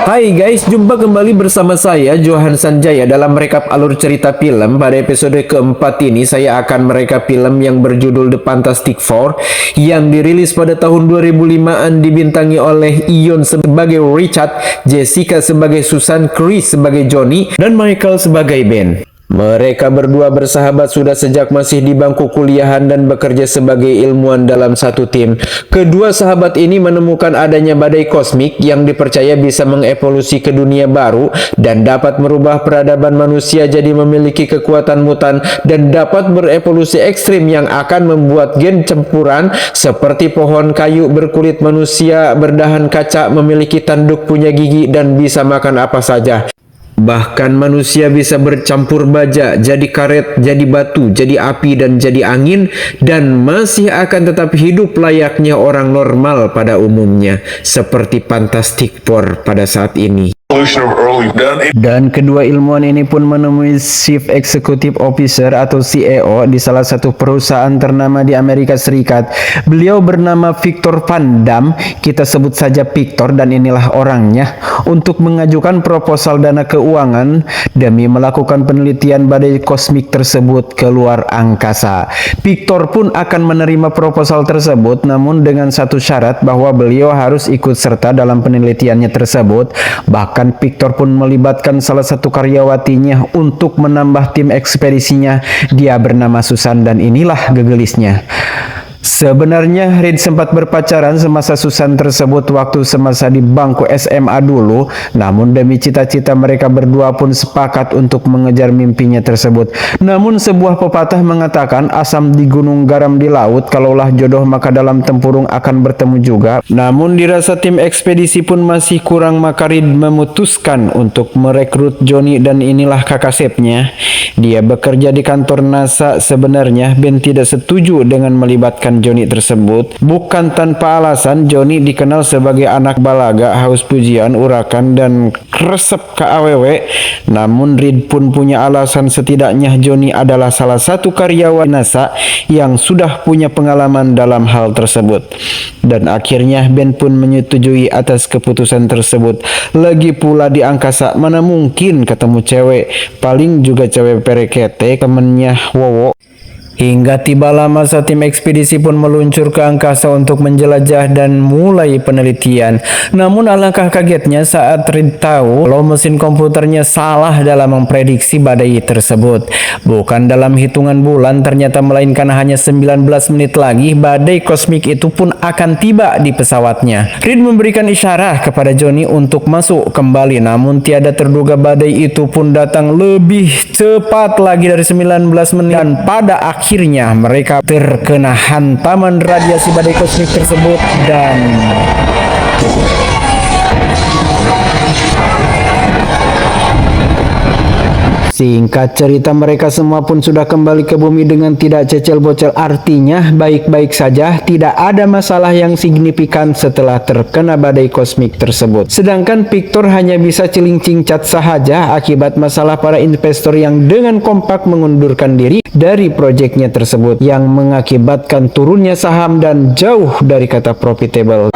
Hai guys, jumpa kembali bersama saya Johan Sanjaya dalam merekap alur cerita film. Pada episode keempat ini saya akan merekap film yang berjudul The Fantastic Four yang dirilis pada tahun 2005-an, dibintangi oleh Ion sebagai Richard, Jessica sebagai Susan, Chris sebagai Johnny, dan Michael sebagai Ben. Mereka berdua bersahabat sudah sejak masih di bangku kuliahan dan bekerja sebagai ilmuwan dalam satu tim. Kedua sahabat ini menemukan adanya badai kosmik yang dipercaya bisa mengevolusi ke dunia baru dan dapat merubah peradaban manusia jadi memiliki kekuatan mutan dan dapat berevolusi ekstrim yang akan membuat gen campuran seperti pohon kayu berkulit manusia, berdahan kaca, memiliki tanduk, punya gigi, dan bisa makan apa saja. Bahkan manusia bisa bercampur baja, jadi karet, jadi batu, jadi api, dan jadi angin, dan masih akan tetap hidup layaknya orang normal pada umumnya, seperti Fantastic Four pada saat ini. Dan kedua ilmuwan ini pun menemui Chief Executive Officer atau CEO di salah satu perusahaan ternama di Amerika Serikat. Beliau bernama Victor Van Dam, kita sebut saja Victor, dan inilah orangnya, untuk mengajukan proposal dana keuangan demi melakukan penelitian badai kosmik tersebut ke luar angkasa. Victor pun akan menerima proposal tersebut, namun dengan satu syarat bahwa beliau harus ikut serta dalam penelitiannya tersebut. Bahkan Victor pun melibatkan salah satu karyawatinya untuk menambah tim ekspedisinya. Dia bernama Susan, dan inilah gegelisnya. Sebenarnya Reed sempat berpacaran semasa Susan tersebut waktu semasa di bangku SMA dulu, namun demi cita-cita mereka berdua pun sepakat untuk mengejar mimpinya tersebut. Namun sebuah pepatah mengatakan asam di gunung, garam di laut, kalaulah jodoh maka dalam tempurung akan bertemu juga. Namun dirasa tim ekspedisi pun masih kurang, maka Reed memutuskan untuk merekrut Johnny, dan inilah kakak Sepnya. Dia bekerja di kantor NASA. Sebenarnya Ben tidak setuju dengan melibatkan Johnny tersebut. Bukan tanpa alasan, Johnny dikenal sebagai anak balaga, haus pujian, urakan, dan kresep ke AWW. Namun Reed pun punya alasan, setidaknya Johnny adalah salah satu karyawan NASA yang sudah punya pengalaman dalam hal tersebut. Dan akhirnya Ben pun menyetujui atas keputusan tersebut. Lagi pula di angkasa mana mungkin ketemu cewek, paling juga cewek perekete temennya Wowo. Hingga tibalah masa tim ekspedisi pun meluncur ke angkasa untuk menjelajah dan mulai penelitian. Namun alangkah kagetnya saat Reed tahu kalau mesin komputernya salah dalam memprediksi badai tersebut. Bukan dalam hitungan bulan ternyata, melainkan hanya 19 menit lagi badai kosmik itu pun akan tiba di pesawatnya. Reed memberikan isyarat kepada Johnny untuk masuk kembali, namun tiada terduga badai itu pun datang lebih cepat lagi dari 19 menit, dan pada akhirnya mereka terkena hantaman radiasi badai kosmik tersebut dan singkat cerita, mereka semua pun sudah kembali ke bumi dengan tidak cecel-bocel. Artinya baik-baik saja, tidak ada masalah yang signifikan setelah terkena badai kosmik tersebut. Sedangkan Victor hanya bisa ciling-cingcat sahaja akibat masalah para investor yang dengan kompak mengundurkan diri dari proyeknya tersebut, yang mengakibatkan turunnya saham dan jauh dari kata profitable.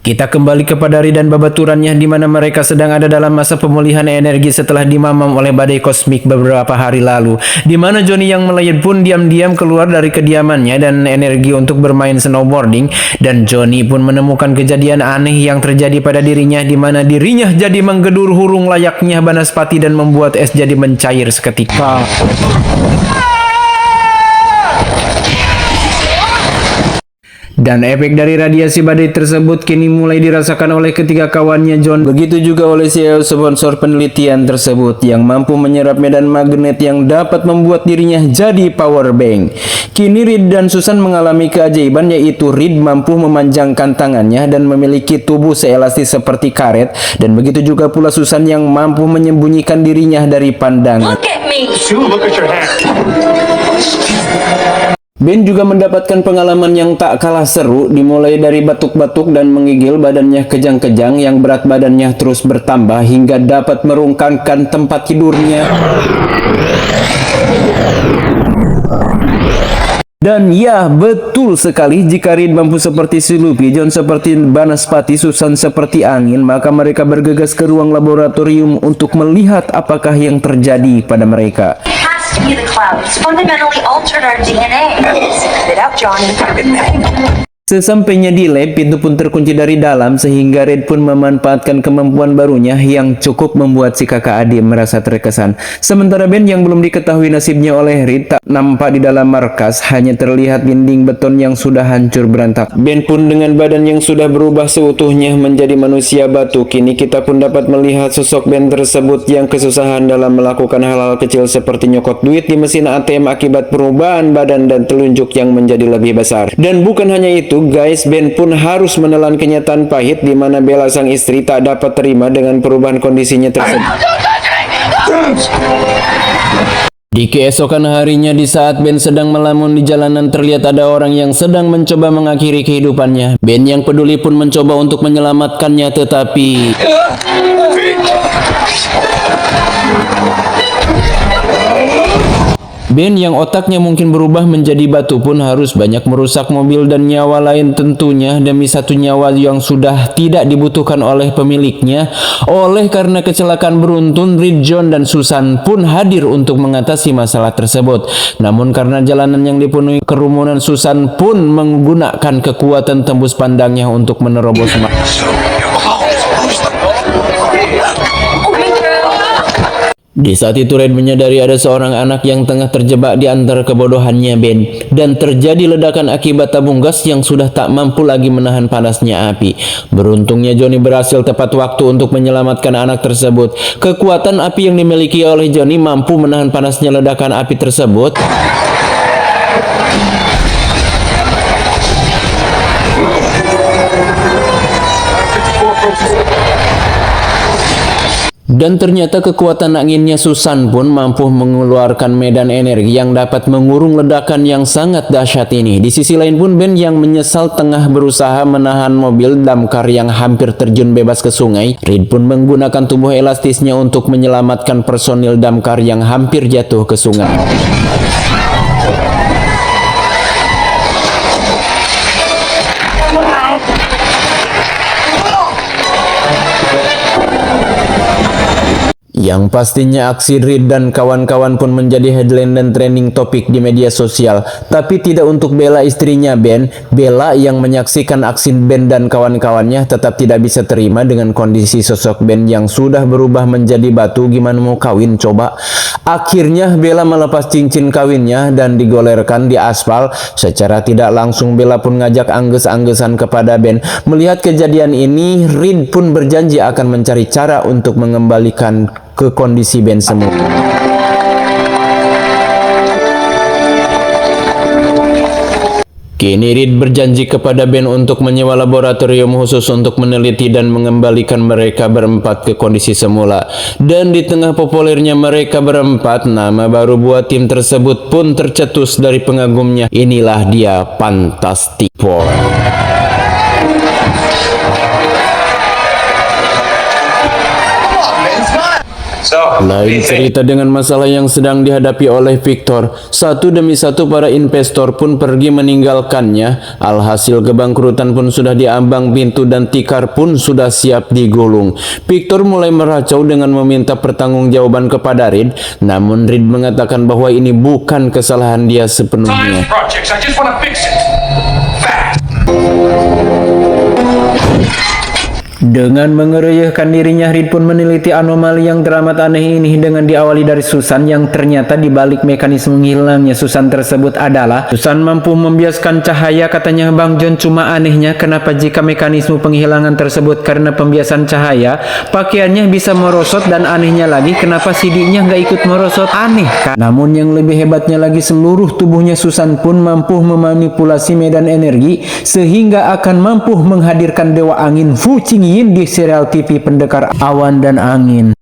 Kita kembali kepada Reed dan babaturannya, di mana mereka sedang ada dalam masa pemulihan energi setelah dimamam oleh badai kosmik beberapa hari lalu, di mana Johnny yang melayat pun diam-diam keluar dari kediamannya dan energi untuk bermain snowboarding, dan Johnny pun menemukan kejadian aneh yang terjadi pada dirinya, di mana dirinya jadi menggedur hurung layaknya banaspati dan membuat es jadi mencair seketika. Dan efek dari radiasi badai tersebut kini mulai dirasakan oleh ketiga kawannya John. Begitu juga oleh CEO sponsor penelitian tersebut yang mampu menyerap medan magnet yang dapat membuat dirinya jadi power bank. Kini Reed dan Susan mengalami keajaiban, yaitu Reed mampu memanjangkan tangannya dan memiliki tubuh seelastis seperti karet, dan begitu juga pula Susan yang mampu menyembunyikan dirinya dari pandangan. Look at me. Look at your hand. Ben juga mendapatkan pengalaman yang tak kalah seru, dimulai dari batuk-batuk dan menggigil, badannya kejang-kejang, yang berat badannya terus bertambah hingga dapat merungkangkan tempat tidurnya. Dan ya, betul sekali, jika Reed mampu seperti si Luffy, John seperti Banaspati, Susan seperti angin, maka mereka bergegas ke ruang laboratorium untuk melihat apakah yang terjadi pada mereka. Sesampainya di lab, pintu pun terkunci dari dalam sehingga Red pun memanfaatkan kemampuan barunya yang cukup membuat si kakak adik merasa terkesan. Sementara Ben yang belum diketahui nasibnya oleh Red tak nampak di dalam markas, hanya terlihat dinding beton yang sudah hancur berantakan. Ben pun dengan badan yang sudah berubah seutuhnya menjadi manusia batu. Kini kita pun dapat melihat sosok Ben tersebut yang kesusahan dalam melakukan hal-hal kecil seperti nyokot duit di mesin ATM akibat perubahan badan dan telunjuk yang menjadi lebih besar. Dan bukan hanya itu, guys, Ben pun harus menelan kenyataan pahit di mana Bella sang istri tak dapat terima dengan perubahan kondisinya tersebut. Di keesokan harinya, di saat Ben sedang melamun di jalanan, terlihat ada orang yang sedang mencoba mengakhiri kehidupannya. Ben yang peduli pun mencoba untuk menyelamatkannya, tetapi Ben yang otaknya mungkin berubah menjadi batu pun harus banyak merusak mobil dan nyawa lain tentunya demi satu nyawa yang sudah tidak dibutuhkan oleh pemiliknya. Oleh karena kecelakaan beruntun, Reed, John, dan Susan pun hadir untuk mengatasi masalah tersebut. Namun karena jalanan yang dipenuhi kerumunan, Susan pun menggunakan kekuatan tembus pandangnya untuk menerobos. Di saat itu Red menyadari ada seorang anak yang tengah terjebak di antara kebodohannya Ben, dan terjadi ledakan akibat tabung gas yang sudah tak mampu lagi menahan panasnya api. Beruntungnya Johnny berhasil tepat waktu untuk menyelamatkan anak tersebut. Kekuatan api yang dimiliki oleh Johnny mampu menahan panasnya ledakan api tersebut. Dan ternyata kekuatan anginnya Susan pun mampu mengeluarkan medan energi yang dapat mengurung ledakan yang sangat dahsyat ini. Di sisi lain pun Ben yang menyesal tengah berusaha menahan mobil damkar yang hampir terjun bebas ke sungai. Reed pun menggunakan tubuh elastisnya untuk menyelamatkan personil damkar yang hampir jatuh ke sungai. Yang pastinya aksi Reed dan kawan-kawan pun menjadi headline dan trending topik di media sosial. Tapi tidak untuk Bella, istrinya Ben. Bella yang menyaksikan aksi Ben dan kawan-kawannya tetap tidak bisa terima dengan kondisi sosok Ben yang sudah berubah menjadi batu. Gimana mau kawin coba? Akhirnya Bella melepas cincin kawinnya dan digolerkan di aspal. Secara tidak langsung Bella pun ngajak angges-anggesan kepada Ben. Melihat kejadian ini, Reed pun berjanji akan mencari cara untuk mengembalikan ke kondisi Ben semula. Kini Reed berjanji kepada Ben untuk menyewa laboratorium khusus untuk meneliti dan mengembalikan mereka berempat ke kondisi semula. Dan di tengah populernya mereka berempat, nama baru buat tim tersebut pun tercetus dari pengagumnya. Inilah dia, Fantastic Four. Lain cerita dengan masalah yang sedang dihadapi oleh Victor. Satu demi satu para investor pun pergi meninggalkannya. Alhasil kebangkrutan pun sudah diambang pintu dan tikar pun sudah siap digulung. Victor mulai meracau dengan meminta pertanggungjawaban kepada Reed. Namun Reed mengatakan bahwa ini bukan kesalahan dia sepenuhnya. Dengan mengeroyohkan dirinya, Reed pun meneliti anomali yang teramat aneh ini dengan diawali dari Susan yang ternyata dibalik mekanisme hilangnya Susan tersebut adalah Susan mampu membiaskan cahaya, katanya Bang John. Cuma anehnya kenapa jika mekanisme penghilangan tersebut karena pembiasan cahaya, pakaiannya bisa merosot, dan anehnya lagi kenapa CD-nya nggak ikut merosot, aneh kan? Namun yang lebih hebatnya lagi, seluruh tubuhnya Susan pun mampu memanipulasi medan energi sehingga akan mampu menghadirkan dewa angin Fu Qingyin di serial TV Pendekar Awan dan Angin.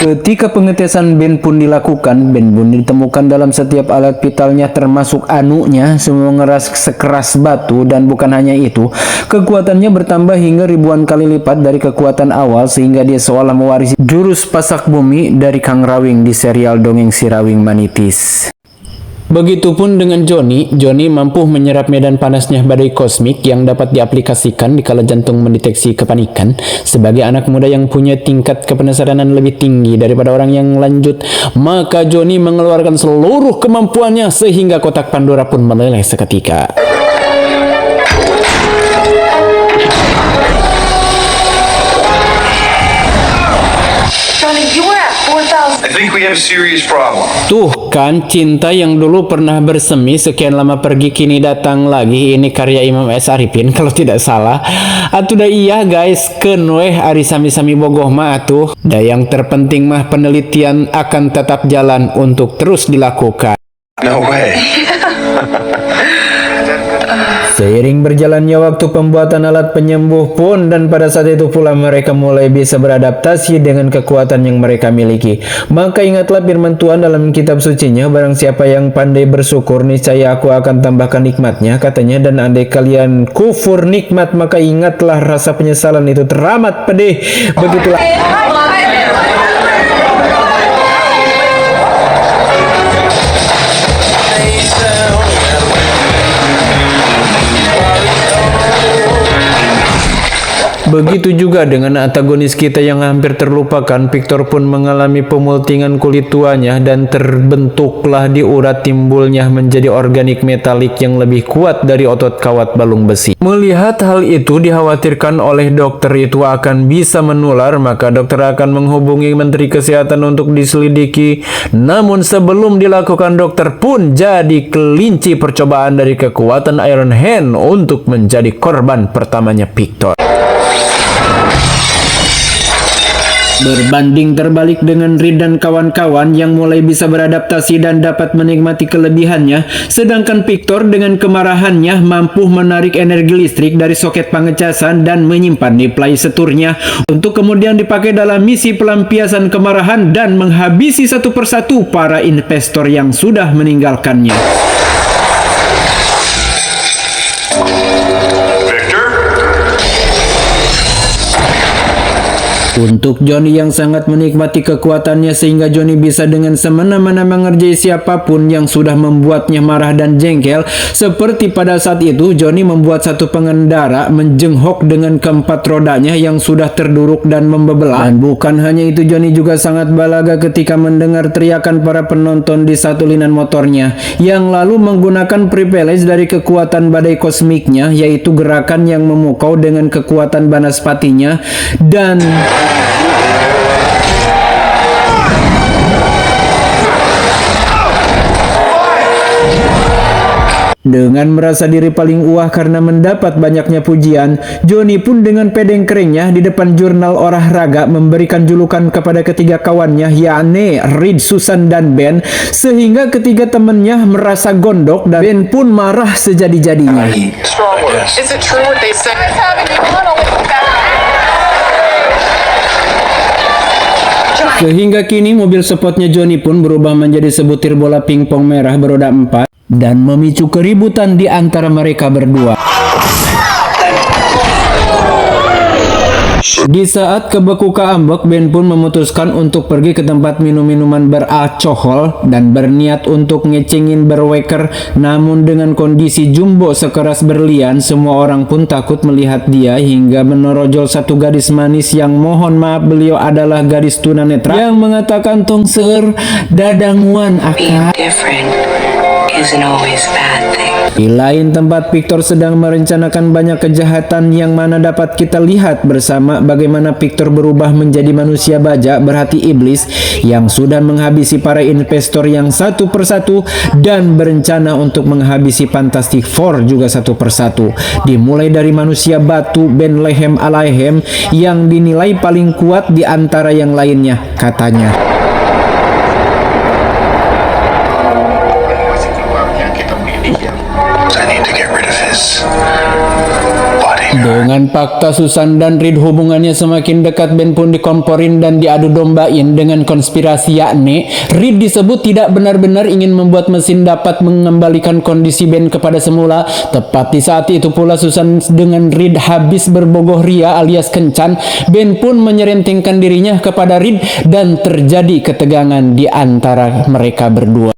Ketika pengetesan Ben pun dilakukan, Ben pun ditemukan dalam setiap alat vitalnya termasuk anunya, semua ngeras sekeras batu, dan bukan hanya itu, kekuatannya bertambah hingga ribuan kali lipat dari kekuatan awal sehingga dia seolah mewarisi jurus pasak bumi dari Kang Rawing di serial Dongeng Si Rawing Manitis. Begitupun dengan Johnny mampu menyerap medan panasnya badai kosmik yang dapat diaplikasikan dikala jantung mendeteksi kepanikan. Sebagai anak muda yang punya tingkat kepenasaranan lebih tinggi daripada orang yang lanjut, maka Johnny mengeluarkan seluruh kemampuannya sehingga kotak Pandora pun meleleh seketika. Tuh kan, cinta yang dulu pernah bersemi sekian lama pergi kini datang lagi. Ini karya Imam S. Arifin kalau tidak salah. Atuh dah iya guys, keun weh ari sami-sami bogoh mah atuh. Da yang terpenting mah penelitian akan tetap jalan untuk terus dilakukan. No way. Seiring berjalannya waktu, pembuatan alat penyembuh pun, dan pada saat itu pula mereka mulai bisa beradaptasi dengan kekuatan yang mereka miliki. Maka ingatlah firman Tuhan dalam kitab sucinya, barang siapa yang pandai bersyukur, niscaya aku akan tambahkan nikmatnya, katanya, dan andai kalian kufur nikmat, maka ingatlah rasa penyesalan itu teramat pedih. Begitulah. Begitu juga dengan antagonis kita yang hampir terlupakan. Victor pun mengalami pemultingan kulit tuanya dan terbentuklah di urat timbulnya menjadi organik metalik yang lebih kuat dari otot kawat balung besi. Melihat hal itu dikhawatirkan oleh dokter itu akan bisa menular, maka dokter akan menghubungi Menteri Kesehatan untuk diselidiki. Namun sebelum dilakukan, dokter pun jadi kelinci percobaan dari kekuatan Iron Hand untuk menjadi korban pertamanya Victor. Berbanding terbalik dengan Reed dan kawan-kawan yang mulai bisa beradaptasi dan dapat menikmati kelebihannya, sedangkan Victor dengan kemarahannya mampu menarik energi listrik dari soket pengecasan dan menyimpan di play seturnya untuk kemudian dipakai dalam misi pelampiasan kemarahan dan menghabisi satu persatu para investor yang sudah meninggalkannya. Untuk Johnny yang sangat menikmati kekuatannya sehingga Johnny bisa dengan semena-mena mengerjai siapapun yang sudah membuatnya marah dan jengkel. Seperti pada saat itu Johnny membuat satu pengendara menjenghok dengan keempat rodanya yang sudah terduruk dan membebelah. Dan bukan hanya itu, Johnny juga sangat balaga ketika mendengar teriakan para penonton di satu linan motornya yang lalu menggunakan privilege dari kekuatan badai kosmiknya, yaitu gerakan yang memukau dengan kekuatan banaspatinya. Dan dengan merasa diri paling wah karena mendapat banyaknya pujian, Johnny pun dengan pedeng keringnya di depan jurnal olahraga memberikan julukan kepada ketiga kawannya, yakni Reed, Susan, dan Ben, sehingga ketiga temannya merasa gondok dan Ben pun marah sejadi-jadinya. Sehingga kini mobil spotnya Johnny pun berubah menjadi sebutir bola pingpong merah beroda 4 dan memicu keributan di antara mereka berdua. Di saat kebeku keambek, Ben pun memutuskan untuk pergi ke tempat minum-minuman beralkohol dan berniat untuk ngecengin berweker. Namun dengan kondisi jumbo sekeras berlian, semua orang pun takut melihat dia hingga menorojol satu gadis manis yang mohon maaf beliau adalah gadis tunanetra yang mengatakan, "Tong seur dadanguan akak." Di lain tempat, Victor sedang merencanakan banyak kejahatan yang mana dapat kita lihat bersama bagaimana Victor berubah menjadi manusia baja berhati iblis yang sudah menghabisi para investor yang satu persatu dan berencana untuk menghabisi Fantastic Four juga satu persatu. Dimulai dari manusia batu Bethlehem Alaihem yang dinilai paling kuat di antara yang lainnya, katanya. Dengan Dengan fakta Susan dan Reed hubungannya semakin dekat, Ben pun dikomporin dan diadu dombain dengan konspirasi, yakni Reed disebut tidak benar-benar ingin membuat mesin dapat mengembalikan kondisi Ben kepada semula. Tepat di saat itu pula Susan dengan Reed habis berbogoh ria alias kencan, Ben pun menyerentengkan dirinya kepada Reed dan terjadi ketegangan di antara mereka berdua.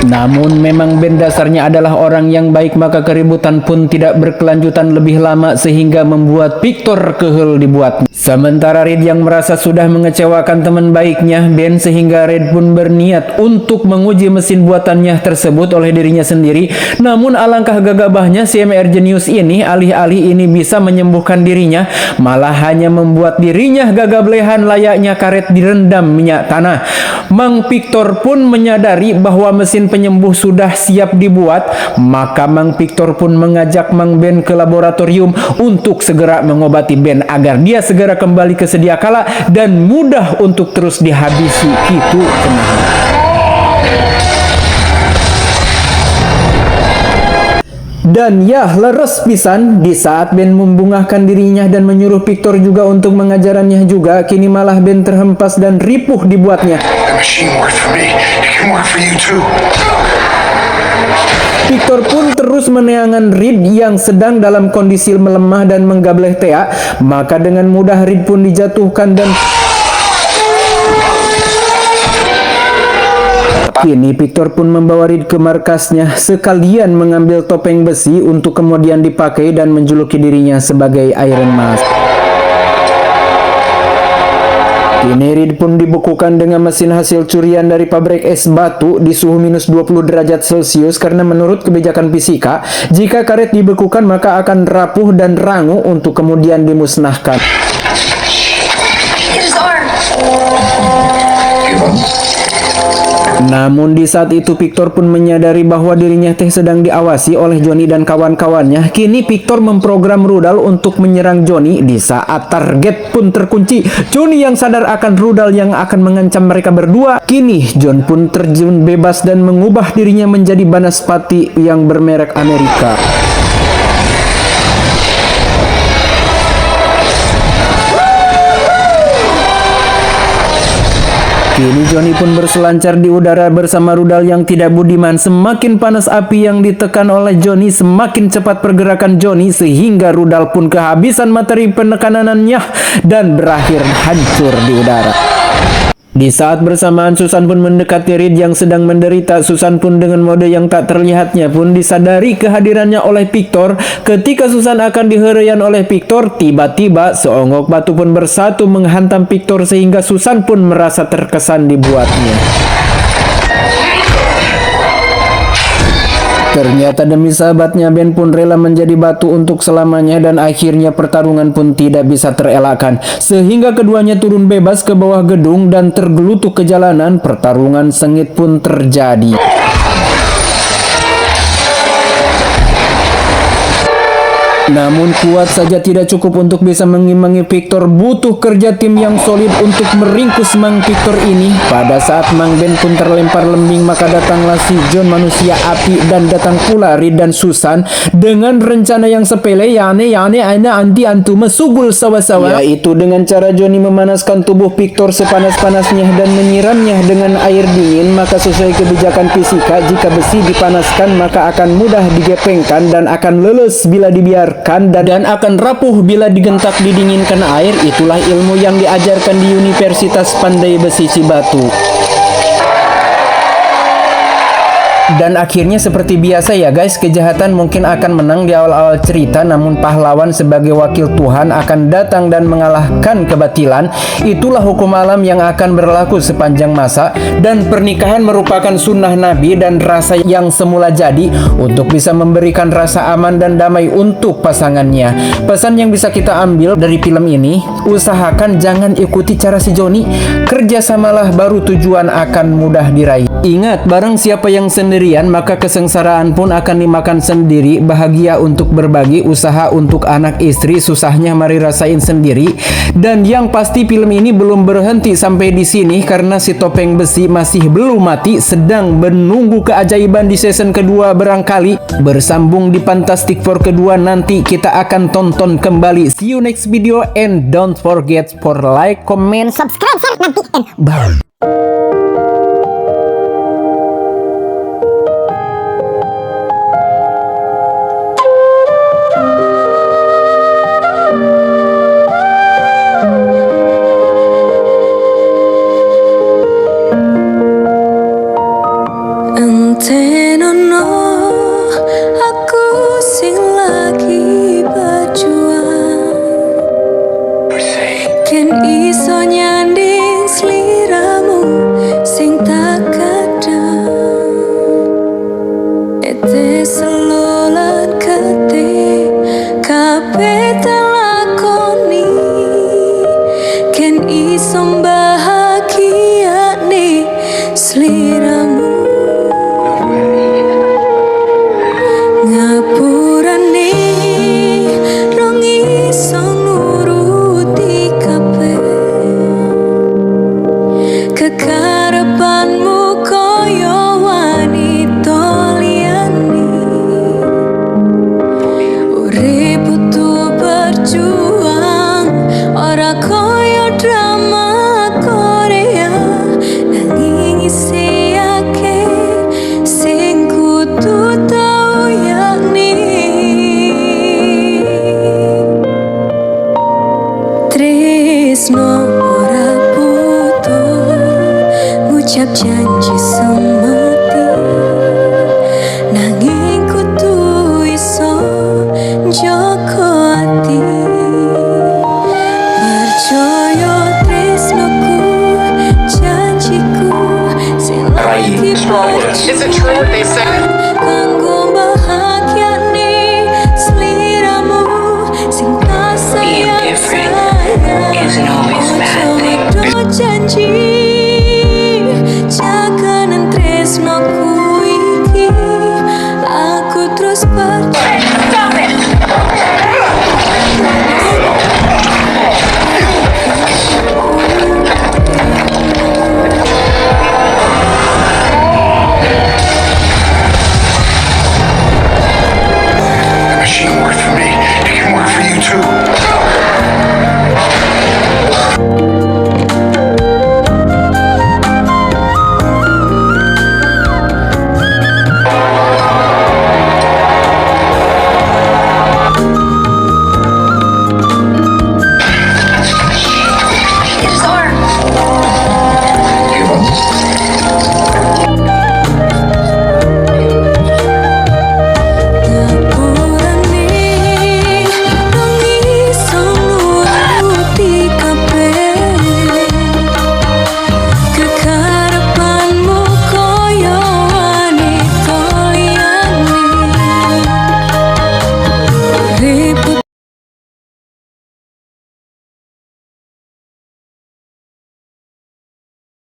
Namun memang Ben dasarnya adalah orang yang baik, maka keributan pun tidak berkelanjutan lebih lama sehingga membuat Victor kehel dibuatnya. Sementara Reed yang merasa sudah mengecewakan teman baiknya Ben, sehingga Reed pun berniat untuk menguji mesin buatannya tersebut oleh dirinya sendiri. Namun alangkah gegabahnya si MR Genius ini, alih-alih ini bisa menyembuhkan dirinya, malah hanya membuat dirinya gagablehan layaknya karet direndam minyak tanah. Mang Victor pun menyadari bahwa mesin penyembuh sudah siap dibuat, maka Mang Victor pun mengajak Mang Ben ke laboratorium untuk segera mengobati Ben agar dia segera kembali ke sedia kala dan mudah untuk terus dihabisi. Gitu cenah. Dan ya, leres pisan di saat Ben membungahkan dirinya dan menyuruh Victor juga untuk mengajarannya juga, kini malah Ben terhempas dan ripuh dibuatnya. Victor pun terus meneangan Reed yang sedang dalam kondisi melemah dan menggableh teak, maka dengan mudah Reed pun dijatuhkan dan kini Victor pun membawa Reed ke markasnya, sekalian mengambil topeng besi untuk kemudian dipakai dan menjuluki dirinya sebagai Iron Mask. Kini Reed pun dibekukan dengan mesin hasil curian dari pabrik es batu di suhu minus 20 derajat Celcius, karena menurut kebijakan fisika, jika karet dibekukan maka akan rapuh dan rangu untuk kemudian dimusnahkan. Namun di saat itu Victor pun menyadari bahwa dirinya sedang diawasi oleh Johnny dan kawan-kawannya. Kini Victor memprogram rudal untuk menyerang Johnny. Di saat target pun terkunci, Johnny yang sadar akan rudal yang akan mengancam mereka berdua, kini John pun terjun bebas dan mengubah dirinya menjadi Banaspati yang bermerek Amerika. Kini Johnny pun berselancar di udara bersama rudal yang tidak budiman. Semakin panas api yang ditekan oleh Johnny, semakin cepat pergerakan Johnny, sehingga rudal pun kehabisan materi penekanannya dan berakhir hancur di udara. Di saat bersamaan Susan pun mendekati Reed yang sedang menderita. Susan pun dengan mode yang tak terlihatnya pun disadari kehadirannya oleh Victor. Ketika Susan akan diherian oleh Victor, tiba-tiba seonggok batu pun bersatu menghantam Victor sehingga Susan pun merasa terkesan dibuatnya. Ternyata demi sahabatnya, Ben pun rela menjadi batu untuk selamanya dan akhirnya pertarungan pun tidak bisa terelakkan. Sehingga keduanya turun bebas ke bawah gedung dan tergelutuk ke jalanan. Pertarungan sengit pun terjadi. Namun kuat saja tidak cukup untuk bisa mengimbangi Victor. Butuh kerja tim yang solid untuk meringkus Mang Victor ini. Pada saat Mang Ben pun terlempar lembing, maka datanglah si John manusia api dan datang pula Reed dan Susan dengan rencana yang sepele, yane ana anti antu mesugul sawa-sawa, yaitu dengan cara Johnny memanaskan tubuh Victor sepanas-panasnya dan menyiramnya dengan air dingin. Maka sesuai kebijakan fisika, jika besi dipanaskan maka akan mudah digepengkan dan akan leles bila dibiarkan, dan akan rapuh bila digentak didinginkan air. Itulah ilmu yang diajarkan di Universitas Pandai Besi Cibatu. Dan akhirnya seperti biasa ya guys, kejahatan mungkin akan menang di awal-awal cerita, namun pahlawan sebagai wakil Tuhan akan datang dan mengalahkan kebatilan. Itulah hukum alam yang akan berlaku sepanjang masa, dan pernikahan merupakan sunnah Nabi dan rasa yang semula jadi untuk bisa memberikan rasa aman dan damai untuk pasangannya. Pesan yang bisa kita ambil dari film ini, usahakan jangan ikuti cara si Johnny. Kerjasamalah baru tujuan akan mudah diraih. Ingat, barang siapa yang sendiri sendirian, maka kesengsaraan pun akan dimakan sendiri. Bahagia untuk berbagi, usaha untuk anak istri, susahnya mari rasain sendiri. Dan yang pasti film ini belum berhenti sampai di sini karena si topeng besi masih belum mati, sedang menunggu keajaiban di season kedua barangkali. Bersambung di Fantastic Four kedua nanti kita akan tonton kembali. See you next video and don't forget for like, comment, subscribe, share nanti and bye. Entenono aku sing lagi berjuang, ken iso nyanding sliramu sing tak kadang. Ete selolan kete kabeh tak lakoni, ken iso bahagia nih sliramu. Ngapurane rong iso nuruti kabeh kekarepanmu koyo wanita liyane. Urip butuh berjuang, ora koyo drama Korea, nanging isiake sing kudu tau yakni tresno. Ora butuh ngucap janji semati, nanging kudu iso njogo ati. Percaya tresnoku, janjiku sing lagi berjuang. Is it true what they said? Kanggo bahagiane sliramu sing tak sayang isn't always a bad thing. Ojo janji jaganan tresnoku iki, aku terus percaya. Stop it! The machine worked for me. It can work for you too. His arm!